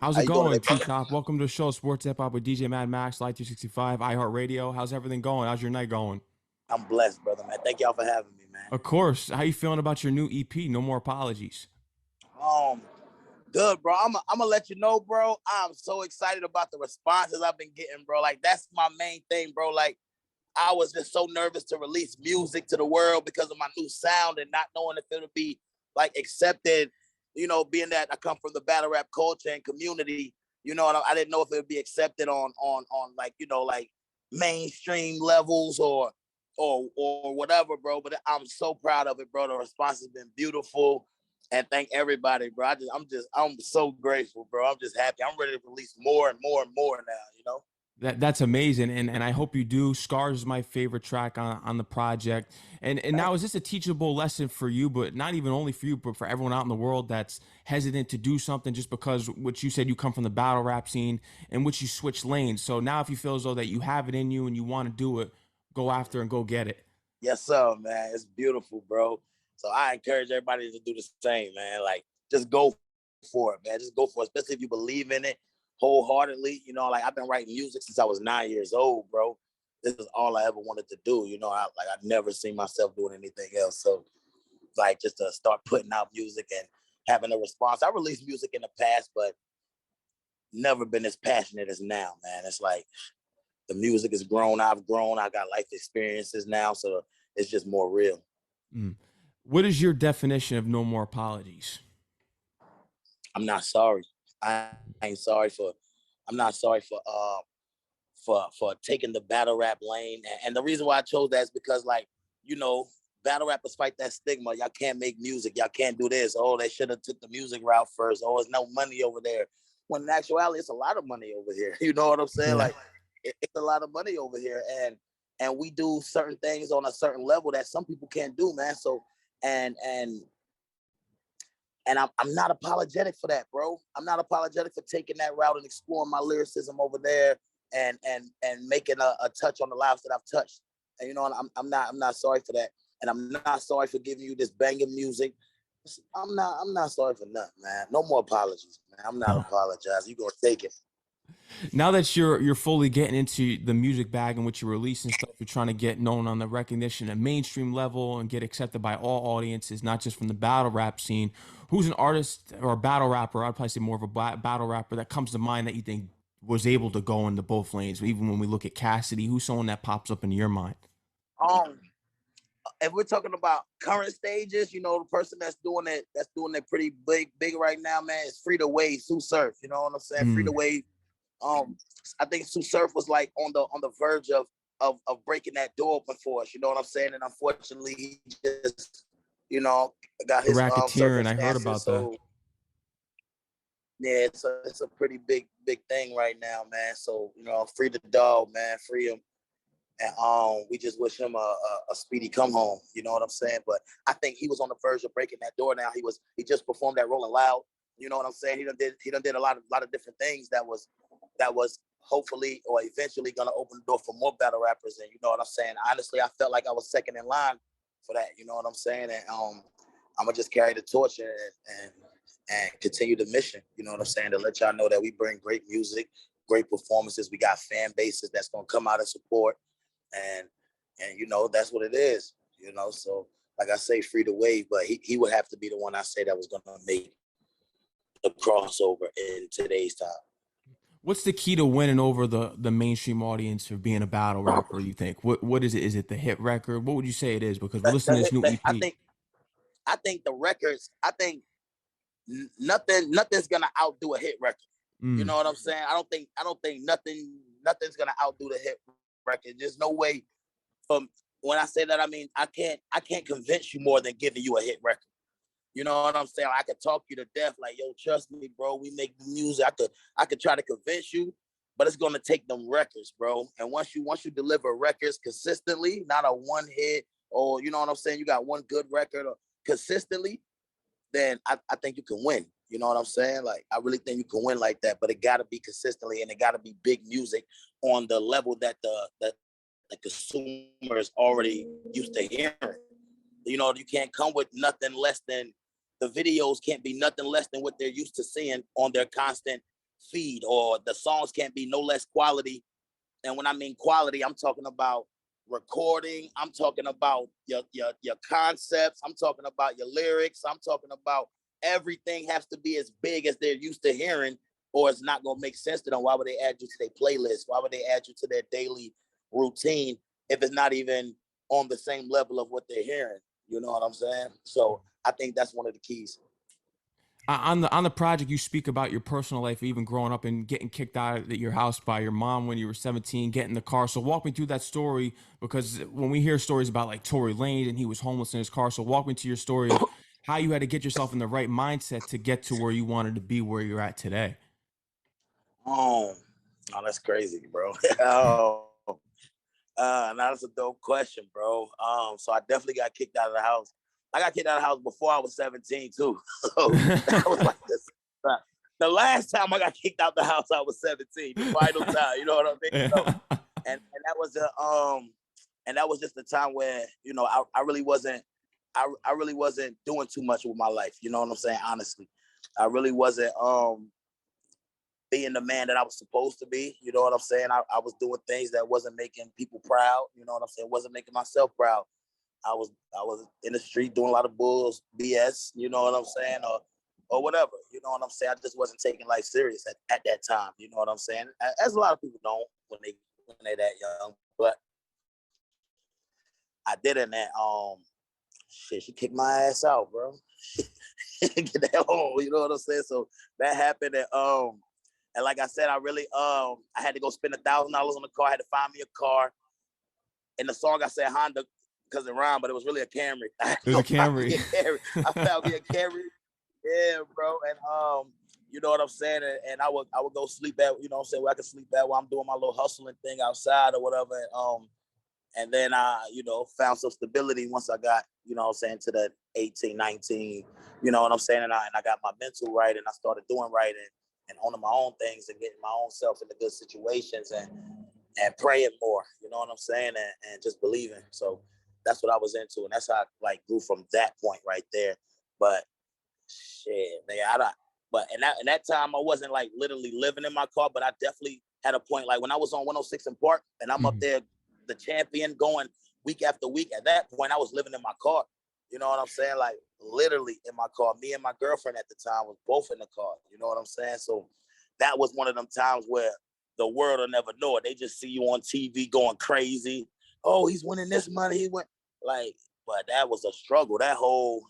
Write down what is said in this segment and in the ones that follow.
How's How it you doing going, today, T brother? Top? Welcome to the show, Sports Hip Hop with DJ Mad Max, Light 365, iHeartRadio. How's everything going? How's your night going? I'm blessed, brother, man. Thank y'all for having me, man. Of course. How you feeling about your new EP? No More Apologies. Um, Good, bro. I'm gonna let you know, bro. I'm so excited about the responses I've been getting, bro. Like that's my main thing, bro. Like I was just so nervous to release music to the world because of my new sound and not knowing if it'll be like accepted. You know, being that I come from the battle rap culture and community, you know, I didn't know if it would be accepted on like like mainstream levels or whatever, bro. But I'm so proud of it, bro. The response has been beautiful. And thank everybody, bro. I'm so grateful, bro. I'm just happy. I'm ready to release more and more and more now. That's amazing, and I hope you do. Scars is my favorite track on the project. And now, is this a teachable lesson for you, but not even only for you, but for everyone out in the world that's hesitant to do something just because what you said, you come from the battle rap scene in which you switch lanes. So now if you feel as though that you have it in you and you want to do it, go after and go get it. Yes, sir, man. It's beautiful, bro. So I encourage everybody to do the same, man. Like, just go for it, man. Just go for it, especially if you believe in it wholeheartedly. You know, like I've been writing music since I was 9 years old, bro. This is all I ever wanted to do. You know, I've never seen myself doing anything else. So, like, just to start putting out music and having a response. I released music in the past, but never been as passionate as now, man. It's like the music has grown. I've grown. I got life experiences now, so it's just more real. Mm. What is your definition of no more apologies? I'm not sorry. I ain't sorry for. I'm not sorry for taking the battle rap lane. And the reason why I chose that is because, like, you know, battle rappers fight that stigma. Y'all can't make music. Y'all can't do this. Oh, they should have took the music route first. Oh, there's no money over there. When in actuality, it's a lot of money over here. You know what I'm saying? Yeah. Like, it's a lot of money over here, and we do certain things on a certain level that some people can't do, man. So and and I'm not apologetic for that, bro. I'm not apologetic for taking that route and exploring my lyricism over there and making a touch on the lives that I've touched. And you know, I'm not sorry for that. And I'm not sorry for giving you this banging music. I'm not sorry for nothing, man. No more apologies, man. I'm not apologizing. You gonna take it. Now that you're fully getting into the music bag in which you're releasing stuff, you're trying to get known on the recognition at mainstream level and get accepted by all audiences, not just from the battle rap scene. Who's an artist or a battle rapper? I'd probably say more of a battle rapper that comes to mind that you think was able to go into both lanes. Even when we look at Cassidy, who's someone that pops up into your mind? Um, if we're talking about current stages, you know, the person that's doing it pretty big right now, man, is Free the Wave, Sue Surf. You know what I'm saying? Free the Mm, Wave. Um, I think Sue Surf was like on the verge of breaking that door open for us. You know what I'm saying? And unfortunately, he just got the his racketeering, I heard circumstances. about that. So yeah, it's a pretty big thing right now, man. So free the dog, man, free him. And we just wish him a speedy come home. You know what I'm saying? But I think he was on the verge of breaking that door. Now he just performed at Rolling Loud. You know what I'm saying? He done did a lot of different things that was hopefully or eventually gonna open the door for more battle rappers. And you know what I'm saying? Honestly, I felt like I was second in line for that. You know what I'm saying? And I'm gonna just carry the torch and continue the mission. You know what I'm saying? To let y'all know that we bring great music, great performances. We got fan bases that's gonna come out and support, and that's what it is. So like I say, Free the Wave, but he would have to be the one I say that was gonna make the crossover in today's time. What's the key to winning over the mainstream audience for being a battle rapper? You think what is it? Is it the hit record? What would you say it is? Because we're listening to this new I EP. think the records. I think nothing's gonna outdo a hit record. You Mm, know what I'm saying? I don't think nothing's gonna outdo the hit record. There's no way. From when I say that, I mean I can't convince you more than giving you a hit record. You know what I'm saying? I could talk you to death, like, yo, trust me, bro. We make the music. I could try to convince you, but it's gonna take them records, bro. And once you deliver records consistently, not a one hit, or you know what I'm saying, you got one good record or consistently, then I think you can win. You know what I'm saying? Like, I really think you can win like that, but it gotta be consistently and it gotta be big music on the level that the consumer is already used to hearing. You can't come with nothing less than the videos can't be nothing less than what they're used to seeing on their constant feed, or the songs can't be no less quality. And when I mean quality, I'm talking about recording. I'm talking about your concepts. I'm talking about your lyrics. I'm talking about everything has to be as big as they're used to hearing, or it's not gonna make sense to them. Why would they add you to their playlist? Why would they add you to their daily routine if it's not even on the same level of what they're hearing? You know what I'm saying? So I think that's one of the keys. On the project, you speak about your personal life, even growing up and getting kicked out of your house by your mom when you were 17, getting in the car. So walk me through that story, because when we hear stories about like Tory Lanez and he was homeless in his car, so walk me to your story of how you had to get yourself in the right mindset to get to where you wanted to be, where you're at today. Oh, oh, that's crazy, bro. Oh, now that's a dope question, bro. So I definitely got kicked out of the house. I got kicked out of the house before I was 17 too. So that was like this. The last time I got kicked out the house, I was 17. The final time, you know what I mean? So, and that was and that was just the time where, you know, I really wasn't I really wasn't doing too much with my life. You know what I'm saying? Honestly, I really wasn't being the man that I was supposed to be. You know what I'm saying? I was doing things that wasn't making people proud. You know what I'm saying? Wasn't making myself proud. I was in the street doing a lot of bulls, BS. You know what I'm saying? Or whatever. You know what I'm saying? I just wasn't taking life serious at that time. You know what I'm saying? As a lot of people don't when they're that young. But I didn't. That shit, she kicked my ass out, bro. Get that home. You know what I'm saying? So that happened, and like I said, I really I had to go spend $1,000 on the car. I had to find me a car. In the song I said Honda because it rhymed, but it was really a Camry. I had to There's go a find me Camry. a Camry. I found me a Camry. Yeah, bro. And you know what I'm saying? And I would go sleep at, you know what I'm saying, where I could sleep at while I'm doing my little hustling thing outside or whatever. And then I, you know, found some stability once I got, you know what I'm saying, to that 18, 19, you know what I'm saying? And I got my mental right, and I started doing right, and owning my own things and getting my own self into good situations, and praying more, you know what I'm saying? And just believing. So that's what I was into. And that's how I like grew from that point right there. But shit, nigga, but in that time I wasn't like literally living in my car, but I definitely had a point like when I was on 106 in Park and I'm up there, the champion, going week after week. At that point, I was living in my car. You know what I'm saying? Like literally in my car. Me and my girlfriend at the time was both in the car. You know what I'm saying? So that was one of them times where the world will never know it. They just see you on TV going crazy. Oh, he's winning this money. He went like, but that was a struggle. That whole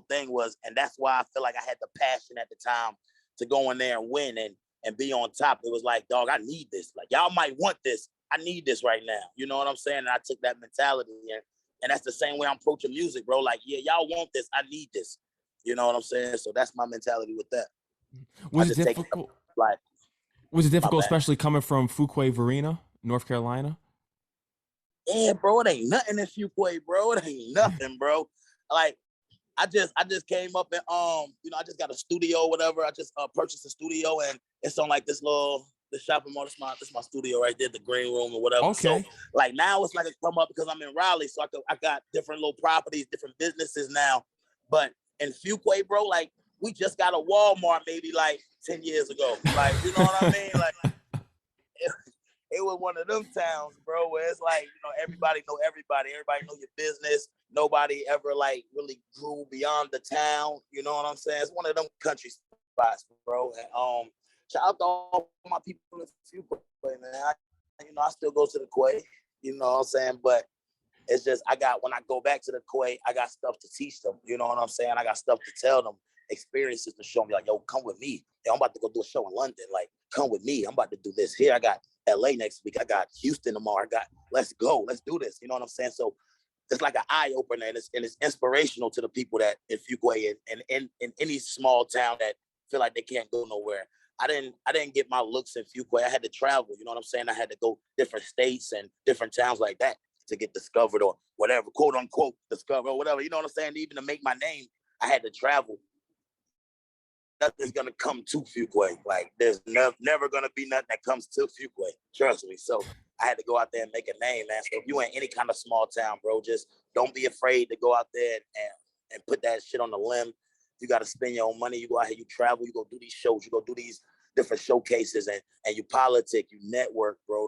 thing was, and that's why I feel like I had the passion at the time to go in there and win and be on top. It was like, dog, I need this. Like y'all might want this. I need this right now. You know what I'm saying? And I took that mentality, and that's the same way I'm approaching music, bro. Like, yeah, y'all want this. I need this. You know what I'm saying? So that's my mentality with that. I Was it just take it difficult? like, Was it my difficult, bad. especially coming from Fuquay-Varina, North Carolina? Yeah, bro, it ain't nothing in Fuquay, bro. It ain't nothing, bro. Like, I just came up and you know, I just got a studio or whatever. I just purchased a studio, and it's on like this shopping mall. This my studio right there, the green room or whatever. So Okay. like now it's like a come up because I'm in Raleigh, so I got different little properties, different businesses now. But in Fuquay, bro, like we just got a Walmart maybe like 10 years ago. Like, you know what I mean? Like it was one of them towns, bro, where it's like, you know, everybody know everybody know your business. Nobody ever like really grew beyond the town. You know what I'm saying? It's one of them country spots, bro. And shout out to all my people in the Fuquay, man. I still go to the Quay, you know what I'm saying? But it's just when I go back to the Quay, I got stuff to teach them. You know what I'm saying? I got stuff to tell them, experiences to show me. Like, yo, come with me. Yo, I'm about to go do a show in London. Like, come with me. I'm about to do this here. I got LA next week. I got Houston tomorrow. Let's go. Let's do this. You know what I'm saying? So it's like an eye opener, and it's inspirational to the people that in Fuquay and in any small town that feel like they can't go nowhere. I didn't get my looks in Fuquay. I had to travel. You know what I'm saying? I had to go different states and different towns like that to get discovered or whatever, quote unquote, discovered or whatever. You know what I'm saying? Even to make my name, I had to travel. Nothing's gonna come to Fuquay. Like there's never gonna be nothing that comes to Fuquay. Trust me. So I had to go out there and make a name, man. So if you in any kind of small town, bro, just don't be afraid to go out there and put that shit on the limb. You got to spend your own money. You go out here, you travel, you go do these shows, you go do these different showcases, and you politic, you network, bro.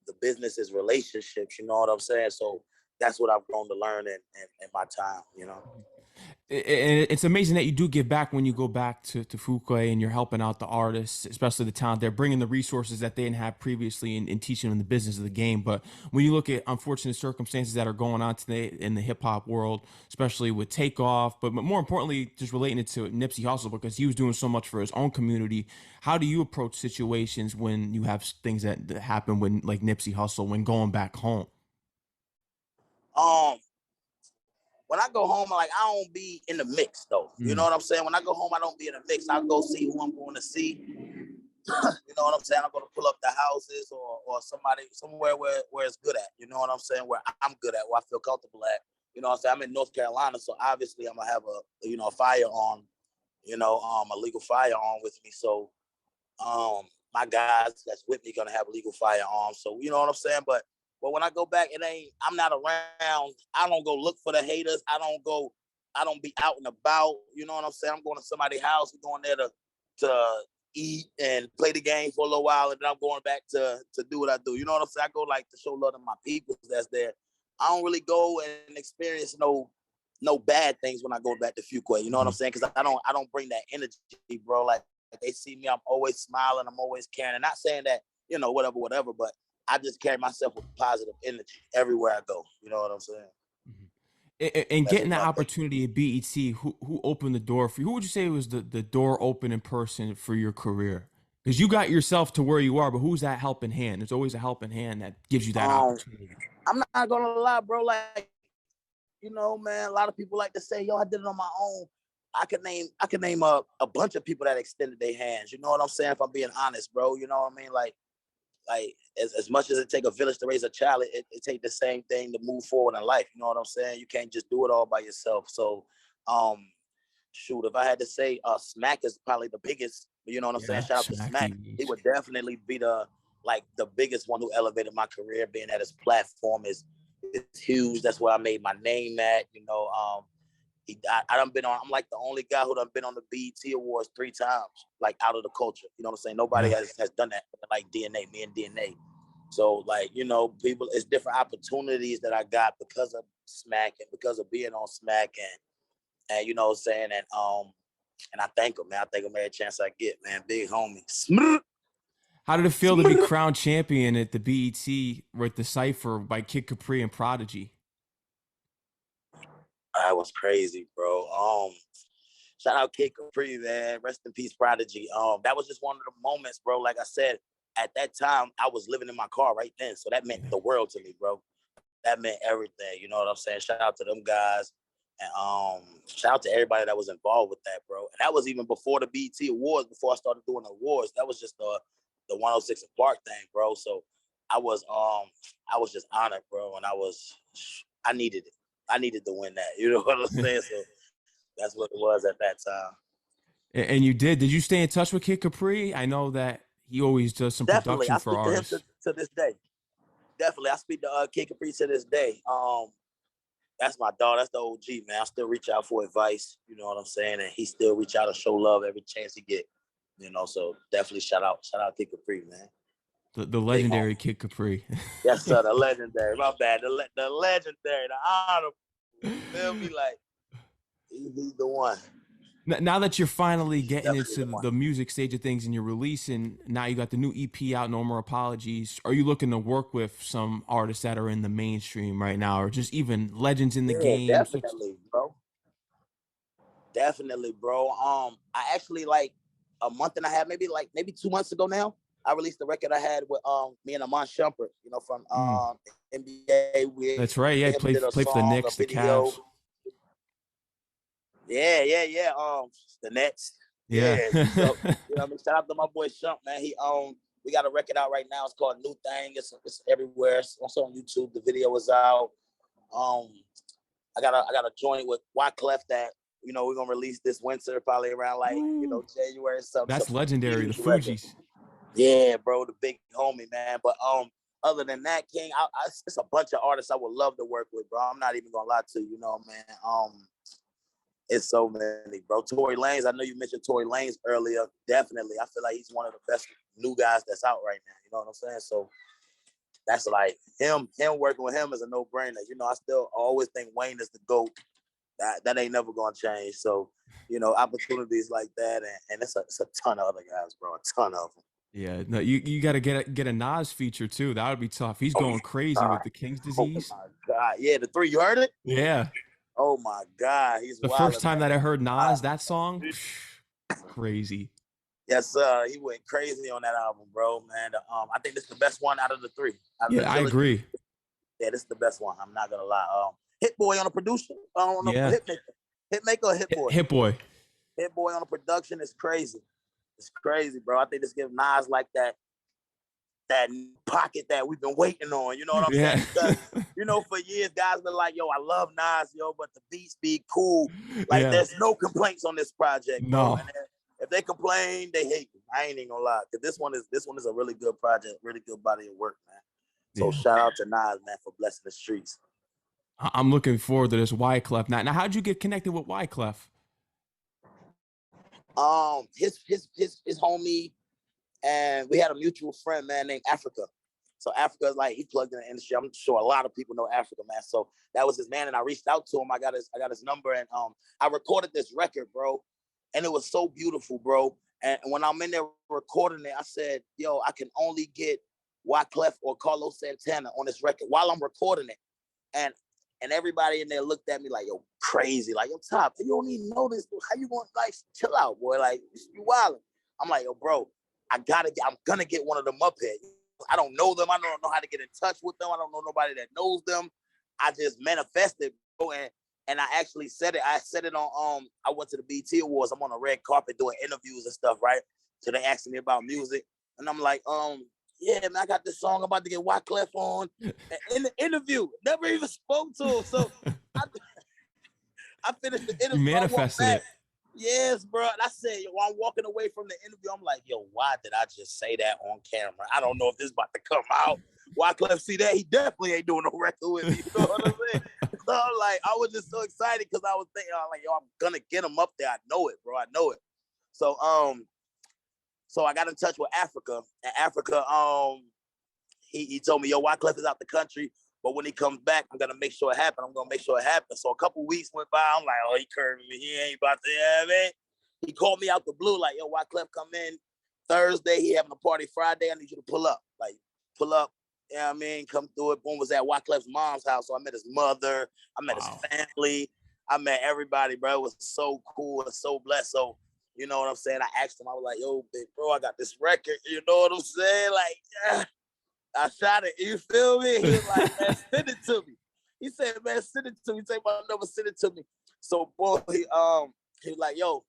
The business is relationships. You know what I'm saying? So that's what I've grown to learn in my time. You know. It's amazing that you do give back when you go back to Fuquay and you're helping out the artists, especially the talent. They're bringing the resources that they didn't have previously and teaching them the business of the game. But when you look at unfortunate circumstances that are going on today in the hip hop world, especially with Takeoff, but more importantly, just relating it to Nipsey Hussle because he was doing so much for his own community. How do you approach situations when you have things that happen when like Nipsey Hussle when going back home? Um, when I go home, like I don't be in the mix though. You know Mm. what I'm saying? When I go home, I don't be in the mix. I go see who I'm going to see. You know what I'm saying? I'm going to pull up the houses or somewhere where it's good at. You know what I'm saying? Where I'm good at, where I feel comfortable at. You know what I'm saying? I'm in North Carolina, so obviously I'm gonna have a firearm, a legal firearm with me. So my guys that's with me gonna have legal firearms. So you know what I'm saying? But when I go back, I'm not around. I don't go look for the haters. I don't be out and about. You know what I'm saying? I'm going to somebody's house. I'm going there to eat and play the game for a little while, and then I'm going back to do what I do. You know what I'm saying? I go like to show love to my people that's there. I don't really go and experience no bad things when I go back to Fuquay. You know what I'm saying? Because I don't bring that energy, bro. Like they see me, I'm always smiling, I'm always caring. And not saying that, whatever, but I just carry myself with positive energy everywhere I go. You know what I'm saying? And That's getting just that my thing. opportunity at BET, who opened the door for you? Who would you say was the door opening person for your career? Because you got yourself to where you are, but who's that helping hand? There's always a helping hand that gives you that opportunity. I'm not gonna lie, bro. Like, man, a lot of people like to say, yo, I did it on my own. I could name a bunch of people that extended their hands. You know what I'm saying? If I'm being honest, bro. You know what I mean? Like as much as it take a village to raise a child, it take the same thing to move forward in life. You know what I'm saying? You can't just do it all by yourself. So, shoot, if I had to say, Smack is probably the biggest. You know what I'm saying? Yeah, Shout out to Smack Smack. He TV. would definitely be the biggest one who elevated my career. Being that his platform is huge. That's where I made my name at. I done been on. I'm like the only guy who done been on the BET Awards 3 times, like out of the culture. You know what I'm saying? Nobody Yeah. has done that like DNA, me and DNA. So like, people, it's different opportunities that I got because of Smack and because of being on Smack and you know what I'm saying? And I thank him, man. I thank him every chance I get, man. Big homie. How did it feel to be crowned champion at the BET with the Cypher by Kid Capri and Prodigy? That was crazy, bro. Shout out Kid Capri, man. Rest in peace, Prodigy. That was just one of the moments, bro. Like I said, at that time, I was living in my car right then. So that meant the world to me, bro. That meant everything. You know what I'm saying? Shout out to them guys. And shout out to everybody that was involved with that, bro. And that was even before the BET Awards, before I started doing the awards. That was just the 106 and Park thing, bro. So I was just honored, bro. And I needed it. I needed to win that. You know what I'm saying? So that's what it was at that time. And you did. Did you stay in touch with Kid Capri? I know that he always does some Definitely. production I for speak to him artists. to this day. Definitely. I speak to Kid Capri to this day. That's my dog. That's the OG, man. I still reach out for advice. You know what I'm saying? And he still reach out and show love every chance he get. So definitely shout out Kid Capri, man. The Big legendary homie. Kid Capri. Yes, sir. The legendary. My bad. The legendary. The honorable. You feel me? Like he's the one. Now that you're finally He's getting definitely into the one. the music stage of things and you're releasing, now you got the new EP out, No More Apologies. Are you looking to work with some artists that are in the mainstream right now, or just even legends in the Yeah, game? definitely, bro. Definitely, bro. I actually like a month and a half, maybe 2 months ago now. I released the record I had with me and Amon Shumpert, from Mm, NBA. We that's right. Yeah, him play did a play for the song, a Knicks, the video. Cavs. Yeah. The Nets. Yeah. Yeah. So shout out to my boy Shump, man. We got a record out right now. It's called New Thing. It's everywhere. It's also on YouTube. The video is out. Um, I got a joint with Wyclef that we're gonna release this winter, probably around like Ooh, January. Some that's legendary. The huge record. Fugees. Yeah, bro, the big homie, man. But other than that, King, it's a bunch of artists I would love to work with, bro. I'm not even gonna lie to you, man. It's so many, bro. Tory Lanez, I know you mentioned Tory Lanez earlier. Definitely. I feel like he's one of the best new guys that's out right now. You know what I'm saying? So that's like him working with him is a no-brainer. You know, I still always think Wayne is the GOAT. That ain't never gonna change. So, you know, opportunities like that, and it's a ton of other guys, bro. A ton of them. Yeah, no, you got to get a Nas feature too. That would be tough. He's Oh going my crazy God. with the King's Oh disease. my God. Yeah, the 3, you heard it? Yeah, Oh my God. He's the wild, first time man. that I heard Nas Wild. that song, crazy. Yes, sir. He went crazy on that album, bro, man. I think this is the best one out of the 3. Out of the Yeah, I trilogy. agree. Yeah, this is the best one. I'm not gonna lie. Hit Boy on the production. I don't know, Yeah, Hitmaker or Hit Boy. Hit Boy. Hit Boy on the production is crazy. It's crazy, bro. I think this gives Nas like that pocket that we've been waiting on. You know what I'm Yeah, saying? Because, you know, for years, guys been like, yo, I love Nas, yo, but the beats be cool. Like, yeah. there's no complaints on this project, bro. No, And if they complain, they hate me. I ain't even gonna lie. Because this one is a really good project, really good body of work, man. So yeah. shout out to Nas, man, for blessing the streets. I'm looking forward to this Wyclef. Now, how'd you get connected with Wyclef? His homie, and we had a mutual friend, man, named Africa. So Africa is like, he plugged in the industry. I'm sure a lot of people know Africa, man. So that was his man, and I reached out to him. I got his number, and I recorded this record, bro, and it was so beautiful, bro. And when I'm in there recording it, I said, yo, I can only get Wyclef or Carlos Santana on this record while I'm recording it. And everybody in there looked at me like, yo, crazy. Like, yo, Top, you don't even know this. How you going, like, chill out, boy. Like, you wildin'. I'm like, yo, bro, I'm gonna get one of them up here. I don't know them. I don't know how to get in touch with them. I don't know nobody that knows them. I just manifested, bro, and I actually said it. I said it on I went to the BT Awards. I'm on a red carpet doing interviews and stuff, right? So they asked me about music, and I'm like, yeah, man, I got this song I'm about to get Wyclef on. In the interview, never even spoke to him. So I finished the interview. You manifested it. Yes, bro. And I said, yo, I'm walking away from the interview. I'm like, yo, why did I just say that on camera? I don't know if this is about to come out. Wyclef see that? He definitely ain't doing no record with me. You know what I'm saying? So I'm like, I was just so excited because I was thinking, I'm like, yo, I'm gonna get him up there. I know it, bro. I know it. So so I got in touch with Africa, and Africa, he told me, yo, Wyclef is out the country, but when he comes back, I'm gonna make sure it happens. I'm gonna make sure it happens. So a couple weeks went by. I'm like, oh, he curving me. He ain't about to, yeah, man. He called me out the blue, like, yo, Wyclef come in Thursday. He having a party Friday. I need you to pull up. Like, pull up. You know what I mean? Come through it. Boom, was at Wyclef's mom's house. So I met his mother. I met his family. I met everybody, bro. It was so cool and so blessed. So, you know what I'm saying? I asked him, I was like, yo, big bro, I got this record. You know what I'm saying? Like, yeah. I shot it. You feel me? He was like, man, send it to me. He said, man, send it to me. Take my number, send it to me. So, boy, he was like, yo,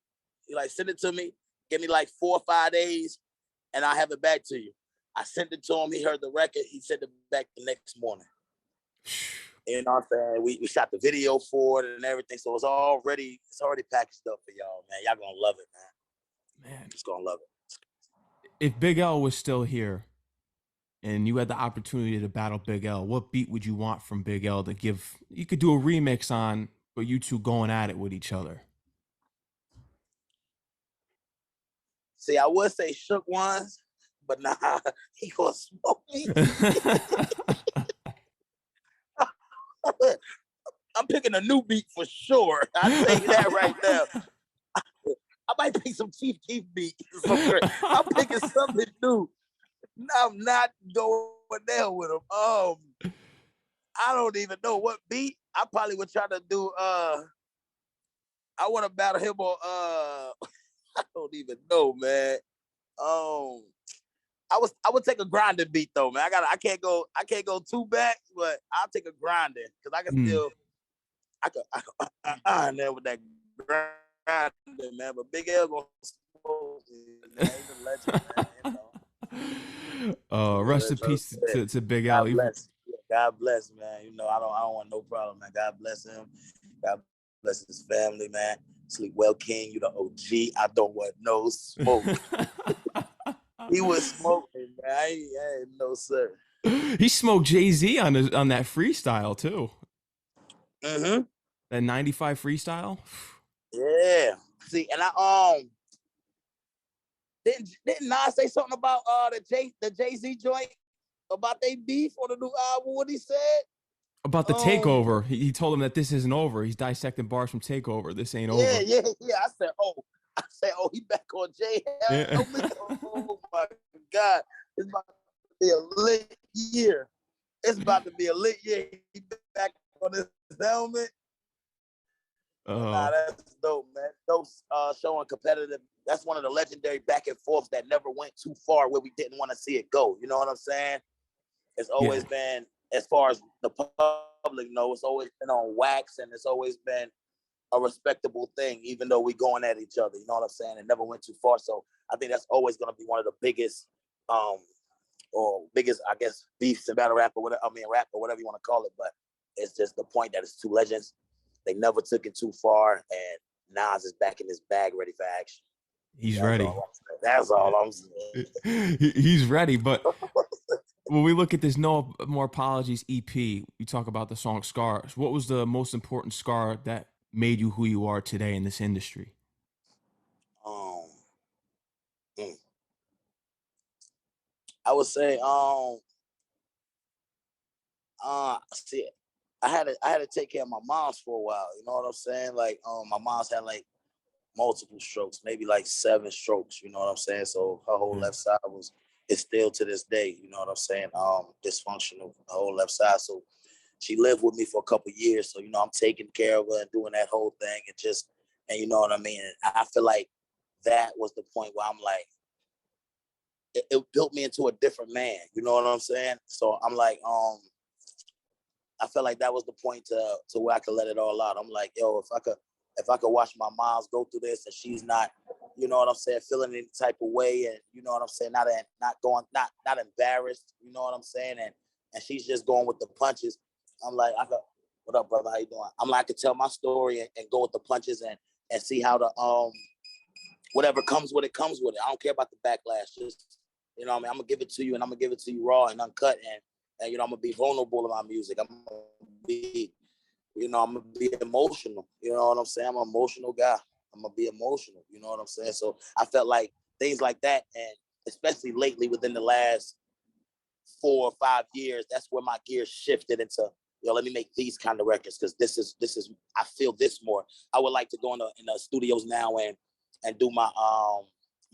he like, send it to me. Give me like 4 or 5 days, and I'll have it back to you. I sent it to him. He heard the record. He sent it back the next morning. You know what I'm saying? We shot the video for it and everything. So it's already packaged up for y'all, man. Y'all gonna love it, man. Man, just gonna love it. If Big L was still here and you had the opportunity to battle Big L, what beat would you want from Big L to give? You could do a remix on, but you two going at it with each other. See, I would say Shook Ones, but nah, he gonna smoke me. I'm picking a new beat for sure. I say that right now. I might pick some Chief Keef beat. I'm picking something new. I'm not going there with him. I don't even know what beat. I probably would try to do. I want to battle him on. I don't even know, man. I would take a grinding beat though, man. I can't go too back, but I'll take a grinding because I can still. I there with that grinding, man. But Big L gonna smoke, man. He's a legend, man. You know. Rest in peace to Big L. God bless. God bless, man. You know, I don't want no problem, man. God bless him. God bless his family, man. Sleep well, King. You the OG. I don't want no smoke. He was smoking, man. I ain't no sir. He smoked Jay-Z on that freestyle too. Mm-hmm. That 95 freestyle. Yeah. See, and didn't Nas say something about the Jay-Z joint about they beef on the new album? What he said? About the takeover. He told him that this isn't over. He's dissecting bars from Takeover. This ain't Yeah, over. yeah. I said, oh, he back on Jay Yeah. Helmet. Oh my God, it's about to be a lit year. It's about to be a lit year. He back on his helmet. Nah, Oh, that's dope, man. Dope, showing competitive. That's one of the legendary back and forths that never went too far where we didn't want to see it go. You know what I'm saying? It's yeah. always been, as far as the public knows, it's always been on wax, and it's always been a respectable thing, even though we going at each other. You know what I'm saying? It never went too far. So I think that's always going to be one of the biggest, I guess, beefs in battle rap or whatever. I mean, rap or whatever you want to call it. But it's just the point that it's two legends. They never took it too far, and Nas is back in his bag, ready for action. He's That's ready. all I'm saying. That's all I'm saying. He's ready. But when we look at this No More Apologies EP, we talk about the song Scars. What was the most important scar that made you who you are today in this industry? Um, mm, I would say, see, I had to take care of my mom's for a while. You know what I'm saying? Like, my mom's had like multiple strokes, maybe like 7 strokes. You know what I'm saying? So her whole Yeah. left side is still to this day. You know what I'm saying? Dysfunctional, the whole left side. So she lived with me for a couple of years. So I'm taking care of her and doing that whole thing, and you know what I mean. And I feel like that was the point where I'm like, it built me into a different man. You know what I'm saying? So I'm like, I felt like that was the point to where I could let it all out. I'm like, yo, if I could watch my moms go through this and she's not, you know what I'm saying, feeling any type of way, and you know what I'm saying, not embarrassed, you know what I'm saying, and she's just going with the punches. I'm like, what up, brother? How you doing? I'm like, I could tell my story and go with the punches and see how the whatever comes with it comes with it. I don't care about the backlash. Just I mean, I'm gonna give it to you, and I'm gonna give it to you raw and uncut, and I'm gonna be vulnerable in my music. I'm gonna be emotional. You know what I'm saying? I'm an emotional guy. I'm gonna be emotional. You know what I'm saying? So I felt like things like that, and especially lately within the last 4 or 5 years, that's where my gears shifted into. Let me make these kind of records, because this is I feel this more. I would like to go in the studios now and do my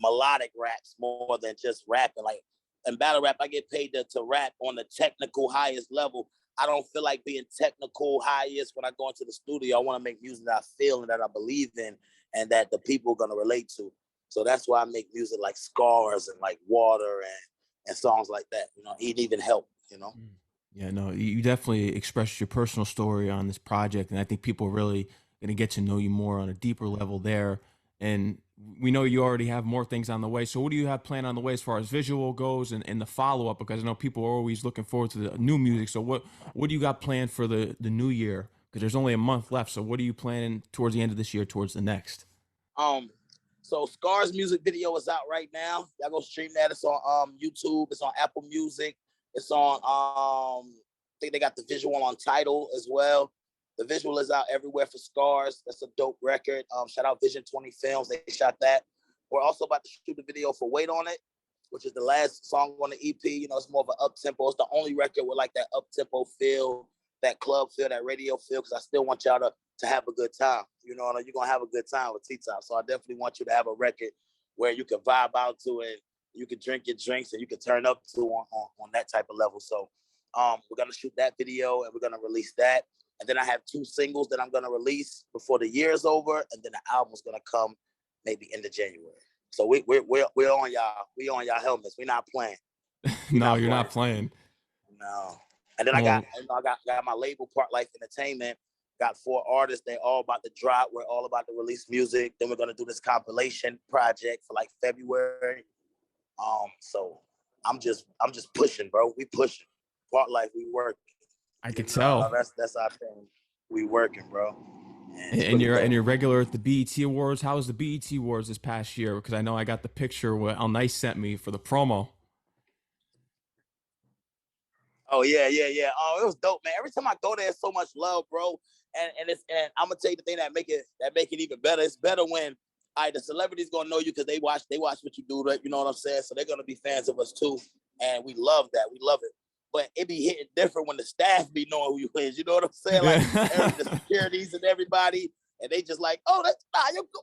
melodic raps more than just rapping. Like in battle rap, I get paid to rap on the technical highest level. I don't feel like being technical highest when I go into the studio. I want to make music that I feel and that I believe in, and that the people are gonna relate to. So that's why I make music like Scars and like Water and songs like that. It even help. Yeah, no, you definitely expressed your personal story on this project, and I think people are really going to get to know you more on a deeper level there. And we know you already have more things on the way. So, what do you have planned on the way as far as visual goes and the follow up? Because I know people are always looking forward to the new music. So, what do you got planned for the new year? Because there's only a month left. So, what are you planning towards the end of this year, towards the next? Um, so Scar's music video is out right now. Y'all go stream that. It's on YouTube. It's on Apple Music. It's on I think they got the visual on Tidal as well. The visual is out everywhere for Scars. That's a dope record. Shout out Vision 20 Films. They shot that. We're also about to shoot the video for Wait on It, which is the last song on the EP. It's more of an up tempo. It's the only record with like that up tempo feel, that club feel, that radio feel, because I still want y'all to have a good time. You're going to have a good time with T-Top. So I definitely want you to have a record where you can vibe out to it, you can drink your drinks, and you can turn up to on that type of level. So we're going to shoot that video, and we're going to release that. And then I have 2 singles that I'm going to release before the year is over, and then the album's going to come maybe into January. So we're on y'all. We on y'all helmets. We're not playing. No, you're not playing. No. And then I Well, got my label, Part Life Entertainment. Got 4 artists. They all about to drop. We're all about to release music. Then we're gonna do this compilation project for like February. So I'm just pushing, bro. We pushing. Part Life, we work. I could tell. That's our thing. We working, bro. And you're regular at the BET Awards. How was the BET Awards this past year? Because I know I got the picture what Al Nice sent me for the promo. Oh yeah. Oh, it was dope, man. Every time I go there, so much love, bro. and I'm gonna tell you the thing that make it even better. It's better when the celebrities gonna know you because they watch what you do. You know what I'm saying? So they're gonna be fans of us too, and we love that. We love it. But it be hitting different when the staff be knowing who you is. You know what I'm saying? Like the securities and everybody, and they just like, oh, that's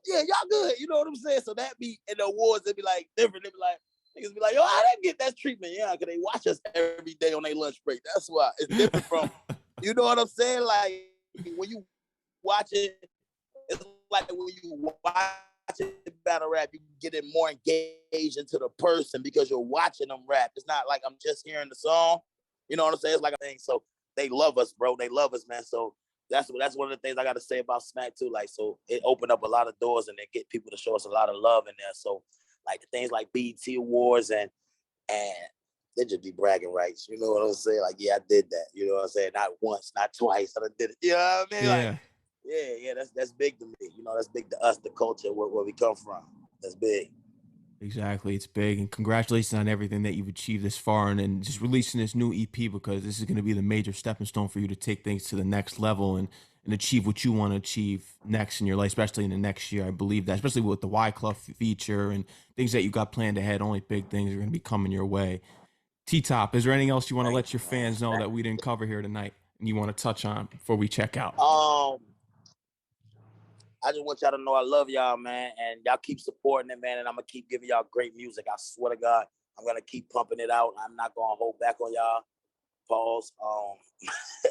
yeah, y'all good. You know what I'm saying? So that be in the awards, it be like different. They be like, niggas be like, yo, how they get that treatment? Yeah, because they watch us every day on their lunch break. That's why it's different from, you know what I'm saying? Like when you watch it, it's like when you watch battle rap, you get it more engaged into the person because you're watching them rap. It's not like I'm just hearing the song. You know what I'm saying? It's like a thing. So they love us, bro. They love us, man. So that's one of the things I got to say about Smack too. Like, so it opened up a lot of doors and it get people to show us a lot of love in there. So like the things like BET Awards and they just be bragging rights. You know what I'm saying? Like, yeah, I did that. You know what I'm saying? Not once, not twice. I did it. You know what I mean? Yeah. Like, yeah, that's big to me. You know, that's big to us, the culture, where we come from. That's big. Exactly. It's big. And congratulations on everything that you've achieved this far and just releasing this new EP, because this is going to be the major stepping stone for you to take things to the next level and achieve what you want to achieve next in your life, especially in the next year. I believe that, especially with the Wyclef feature and things that you got planned ahead. Only big things are going to be coming your way. T-Top, is there anything else you want to let your fans know that we didn't cover here tonight and you want to touch on before we check out? I just want y'all to know I love y'all, man, and y'all keep supporting it, man, and I'm gonna keep giving y'all great music. I swear to God, I'm gonna keep pumping it out. I'm not gonna hold back on y'all. Pause.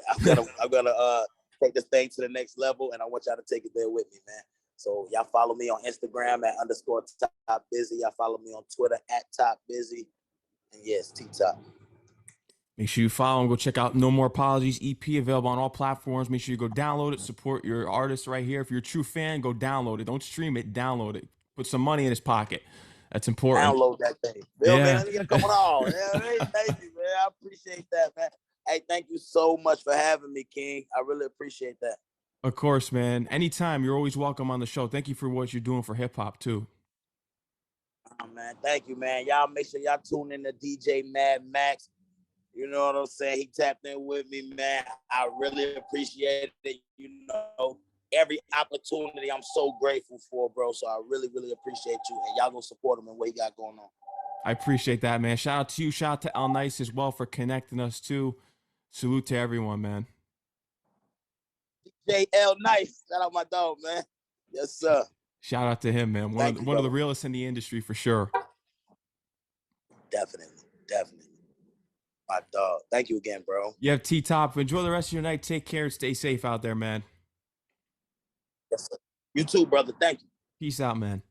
I'm gonna take this thing to the next level, and I want y'all to take it there with me, man. So y'all follow me on Instagram at _TopBusy. Y'all follow me on Twitter at TopBusy, and yes, T-Top. Make sure you follow and go check out No More Apologies EP, available on all platforms. Make sure you go download it, support your artist right here. If you're a true fan, go download it. Don't stream it, download it. Put some money in his pocket. That's important. Download that thing. Yeah. Man, let me get coming on. Yeah, thank you, man. I appreciate that, man. Hey, thank you so much for having me, King. I really appreciate that. Of course, man. Anytime, you're always welcome on the show. Thank you for what you're doing for hip hop too. Oh, man, thank you, man. Y'all make sure y'all tune in to DJ Mad Max. You know what I'm saying? He tapped in with me, man. I really appreciate it. You know, every opportunity I'm so grateful for, bro. So I really, really appreciate you. And y'all gonna support him and what he got going on. I appreciate that, man. Shout out to you. Shout out to El Nice as well for connecting us too. Salute to everyone, man. DJ L Nice. Shout out my dog, man. Yes, sir. Shout out to him, man. One of the realest in the industry for sure. Definitely. My dog. Thank you again, bro. You have T-Top. Enjoy the rest of your night. Take care. Stay safe out there, man. Yes, sir. You too, brother. Thank you. Peace out, man.